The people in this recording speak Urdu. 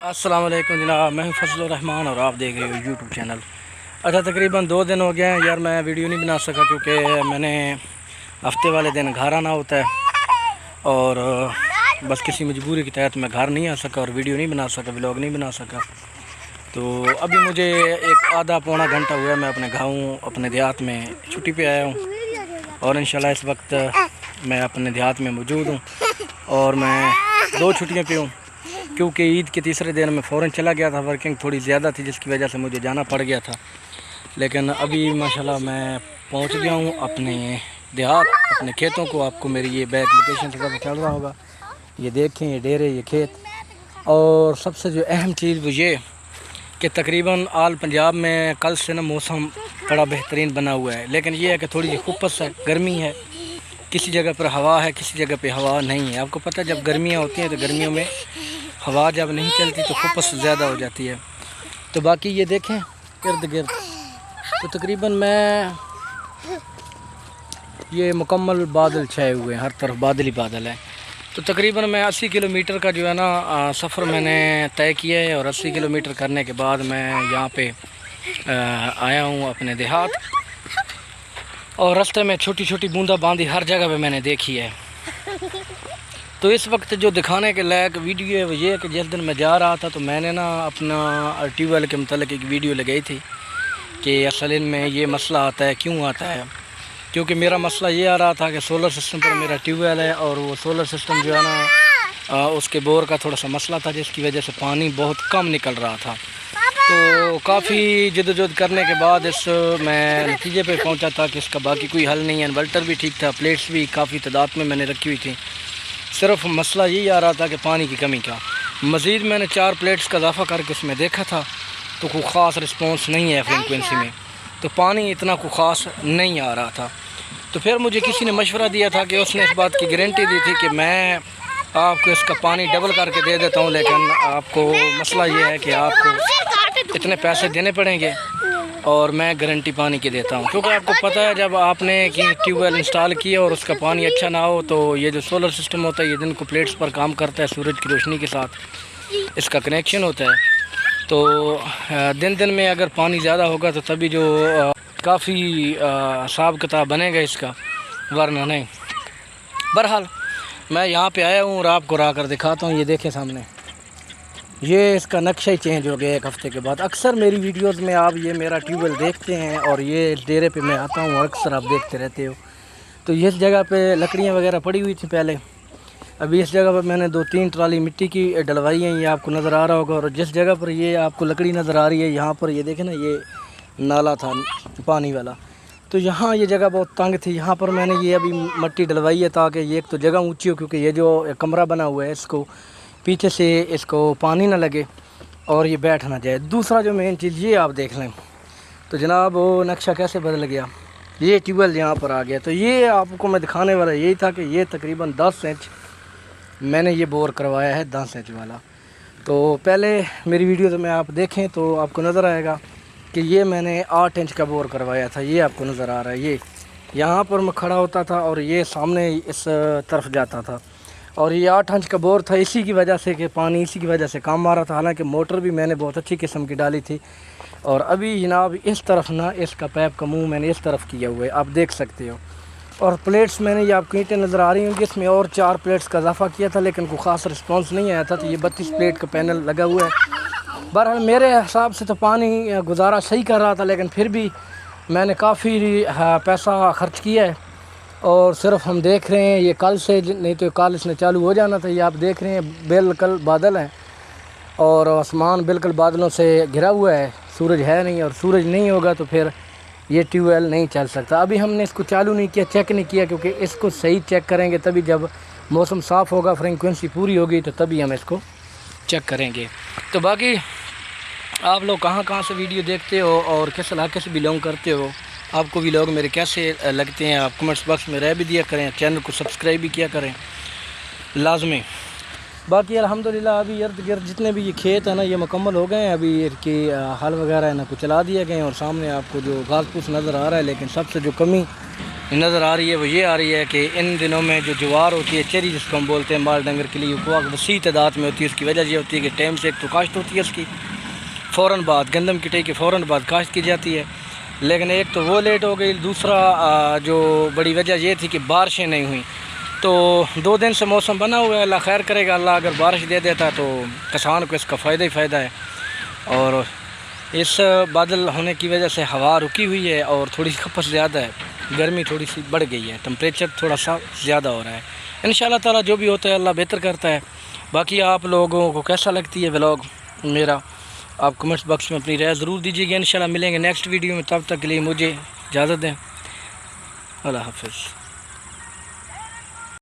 السلام علیکم جناب، میں ہوں فضل الرحمان اور آپ دیکھ رہے ہو یوٹیوب چینل۔ اچھا، تقریباً 2 دن ہو گئے ہیں یار، میں ویڈیو نہیں بنا سکا کیونکہ میں نے ہفتے والے دن گھر آنا ہوتا ہے اور بس کسی مجبوری کے تحت میں گھر نہیں آ سکا اور ویڈیو نہیں بنا سکا، ولاگ نہیں بنا سکا۔ تو ابھی مجھے ایک آدھا پونا گھنٹہ ہوا میں اپنے گاؤں اپنے دیہات میں چھٹی پہ آیا ہوں اور انشاءاللہ اس وقت میں اپنے دیہات میں موجود ہوں اور میں 2 چھٹیاں پہ ہوں کیونکہ عید کے تیسرے دن میں فوراً چلا گیا تھا، ورکنگ تھوڑی زیادہ تھی جس کی وجہ سے مجھے جانا پڑ گیا تھا، لیکن ابھی ماشاءاللہ میں پہنچ گیا ہوں اپنے دیہات، اپنے کھیتوں کو۔ آپ کو میری یہ بیک لوکیشن سے پتہ چل رہا ہوگا، یہ دیکھیں، یہ ڈیرے، یہ کھیت۔ اور سب سے جو اہم چیز وہ یہ کہ تقریباً آل پنجاب میں کل سے موسم بڑا بہترین بنا ہوا ہے، لیکن یہ ہے کہ تھوڑی سی خپس ہے، گرمی ہے، کسی جگہ پر ہوا ہے، کسی جگہ پہ ہوا نہیں ہے۔ آپ کو پتہ ہے جب گرمیاں ہوتی ہیں تو گرمیوں میں ہوا جب نہیں چلتی تو خپس زیادہ ہو جاتی ہے۔ تو باقی یہ دیکھیں ارد گرد، تو تقریباً میں یہ مکمل بادل چھائے ہوئے ہیں، ہر طرف بادل ہی بادل ہیں۔ تو تقریباً میں 80 کلومیٹر کا جو ہے نا سفر میں نے طے کیا ہے اور 80 کلومیٹر کرنے کے بعد میں یہاں پہ آیا ہوں اپنے دیہات، اور راستے میں چھوٹی چھوٹی بوندا باندی ہر جگہ پہ میں نے دیکھی ہے۔ تو اس وقت جو دکھانے کے لائق ویڈیو ہے وہ یہ ہے کہ جس دن میں جا رہا تھا تو میں نے نا اپنا ٹیوب ویل کے متعلق ایک ویڈیو لگائی تھی کہ اصل ان میں یہ مسئلہ آتا ہے، کیوں آتا ہے؟ کیونکہ میرا مسئلہ یہ آ رہا تھا کہ سولر سسٹم پر میرا ٹیوب ویل ہے اور وہ سولر سسٹم جو ہے نا اس کے بور کا تھوڑا سا مسئلہ تھا جس کی وجہ سے پانی بہت کم نکل رہا تھا۔ تو کافی جدوجہد کرنے کے بعد اس میں نتیجے پہ پہنچا تھا کہ اس کا باقی کوئی حل نہیں ہے۔ انورٹر بھی ٹھیک تھا، پلیٹس بھی کافی تعداد میں نے رکھی ہوئی تھی، صرف مسئلہ یہی آ رہا تھا کہ پانی کی کمی کا۔ مزید میں نے 4 پلیٹس کا اضافہ کر کے اس میں دیکھا تھا تو کوئی خاص رسپانس نہیں ہے فریکوینسی میں، تو پانی اتنا کوئی خاص نہیں آ رہا تھا۔ تو پھر مجھے کسی نے مشورہ دیا تھا کہ اس نے اس بات کی گارنٹی دی تھی کہ میں آپ کو اس کا پانی ڈبل کر کے دے دیتا ہوں، لیکن آپ کو مسئلہ یہ ہے کہ آپ کو اتنے پیسے دینے پڑیں گے اور میں گارنٹی پانی کی دیتا ہوں۔ کیونکہ آپ کو پتہ ہے جب آپ نے ٹیوب ویل انسٹال کیا اور اس کا پانی اچھا نہ ہو تو یہ جو سولر سسٹم ہوتا ہے یہ دن کو پلیٹس پر کام کرتا ہے، سورج کی روشنی کے ساتھ اس کا کنیکشن ہوتا ہے، تو دن میں اگر پانی زیادہ ہوگا تو تبھی جو کافی حساب کتاب بنے گا اس کا، ورنہ نہیں۔ بہرحال میں یہاں پہ آیا ہوں اور آپ کو را کر دکھاتا ہوں۔ یہ دیکھیں سامنے، یہ اس کا نقشہ ہی چینج ہو گیا 1 ہفتے کے بعد۔ اکثر میری ویڈیوز میں آپ یہ میرا ٹیوب ویل دیکھتے ہیں اور یہ ڈیرے پہ میں آتا ہوں اور اکثر آپ دیکھتے رہتے ہو۔ تو اس جگہ پہ لکڑیاں وغیرہ پڑی ہوئی تھیں پہلے، ابھی اس جگہ پر میں نے 2-3 ٹرالی مٹی کی ڈلوائی ہیں، یہ آپ کو نظر آ رہا ہوگا۔ اور جس جگہ پر یہ آپ کو لکڑی نظر آ رہی ہے یہاں پر یہ دیکھیں نا، یہ نالا تھا پانی والا، تو یہاں یہ جگہ بہت تنگ تھی، یہاں پر میں نے یہ ابھی مٹی ڈلوائی ہے تاکہ یہ ایک تو جگہ اونچی ہو، کیونکہ یہ جو کمرہ بنا ہوا ہے اس کو پیچھے سے اس کو پانی نہ لگے اور یہ بیٹھ نہ جائے۔ دوسرا جو مین چیز یہ آپ دیکھ لیں تو جناب وہ نقشہ کیسے بدل گیا، یہ ٹیوب ویل یہاں پر آ گیا۔ تو یہ آپ کو میں دکھانے والا یہی تھا کہ یہ تقریباً 10 انچ میں نے یہ بور کروایا ہے، 10 انچ والا۔ تو پہلے میری ویڈیوز میں آپ دیکھیں تو آپ کو نظر آئے گا کہ یہ میں نے 8 انچ کا بور کروایا تھا، یہ آپ کو نظر آ رہا ہے۔ یہ یہاں پر میں کھڑا ہوتا تھا اور یہ سامنے اس طرف جاتا تھا، اور یہ 8 انچ کا بور تھا اسی کی وجہ سے کہ پانی اسی کی وجہ سے کام آ رہا تھا، حالانکہ موٹر بھی میں نے بہت اچھی قسم کی ڈالی تھی۔ اور ابھی جناب اس طرف نا اس کا پائپ کا منہ میں نے اس طرف کیا ہوا ہے، آپ دیکھ سکتے ہو۔ اور پلیٹس میں نے یہ آپ کو اینٹیں نظر آ رہی ہوں کہ اس میں اور 4 پلیٹس کا اضافہ کیا تھا لیکن کوئی خاص رسپانس نہیں آیا تھا، تو یہ 32 پلیٹ کا پینل لگا ہوا ہے۔ بہرحال میرے حساب سے تو پانی گزارا صحیح کر رہا تھا، لیکن پھر بھی میں نے کافی پیسہ خرچ کیا ہے اور صرف ہم دیکھ رہے ہیں یہ کل سے، نہیں تو کل اس نے چالو ہو جانا تھا۔ یہ آپ دیکھ رہے ہیں بالکل بادل ہیں اور آسمان بالکل بادلوں سے گھرا ہوا ہے، سورج ہے نہیں، اور سورج نہیں ہوگا تو پھر یہ ٹیوب ویل نہیں چل سکتا۔ ابھی ہم نے اس کو چالو نہیں کیا، چیک نہیں کیا، کیونکہ اس کو صحیح چیک کریں گے تبھی، جب موسم صاف ہوگا، فریکوینسی پوری ہوگی تو تبھی ہم اس کو چیک کریں گے۔ تو باقی آپ لوگ کہاں سے ویڈیو دیکھتے ہو اور کس علاقے سے بلونگ کرتے ہو، آپ کو ویلاگ میرے کیسے لگتے ہیں، آپ کمنٹس باکس میں رائے بھی دیا کریں، چینل کو سبسکرائب بھی کیا کریں لازمی۔ باقی الحمدللہ ابھی ارد گرد جتنے بھی یہ کھیت ہیں نا یہ مکمل ہو گئے ہیں، ابھی ان کی حل وغیرہ ہے نا کو چلا دیا گئے ہیں، اور سامنے آپ کو جو گھاس پھوس نظر آ رہا ہے، لیکن سب سے جو کمی نظر آ رہی ہے وہ یہ آ رہی ہے کہ ان دنوں میں جو جوار ہوتی ہے، چیری جس کو ہم بولتے ہیں مال ڈنگر کے لیے، وہ وسیع تعداد میں ہوتی ہے۔ اس کی وجہ یہ ہوتی ہے کہ ٹائم سے ایک تو کاشت ہوتی ہے اس کی، فوراً بعد گندم کٹائی کے فوراً بعد کاشت کی جاتی ہے، لیکن ایک تو وہ لیٹ ہو گئی، دوسرا جو بڑی وجہ یہ تھی کہ بارشیں نہیں ہوئیں۔ تو 2 دن سے موسم بنا ہوا ہے، اللہ خیر کرے گا، اللہ اگر بارش دے دیتا تو کسان کو اس کا فائدہ ہی فائدہ ہے۔ اور اس بادل ہونے کی وجہ سے ہوا رکی ہوئی ہے اور تھوڑی سی کھپت زیادہ ہے، گرمی تھوڑی سی بڑھ گئی ہے، ٹمپریچر تھوڑا سا زیادہ ہو رہا ہے۔ انشاءاللہ تعالیٰ جو بھی ہوتا ہے اللہ بہتر کرتا ہے۔ باقی آپ لوگوں کو کیسا لگتی ہے ولاگ میرا، آپ کمنٹس باکس میں اپنی رائے ضرور دیجیے گا۔ انشاءاللہ ملیں گے نیکسٹ ویڈیو میں، تب تک کے لیے مجھے اجازت دیں، اللہ حافظ۔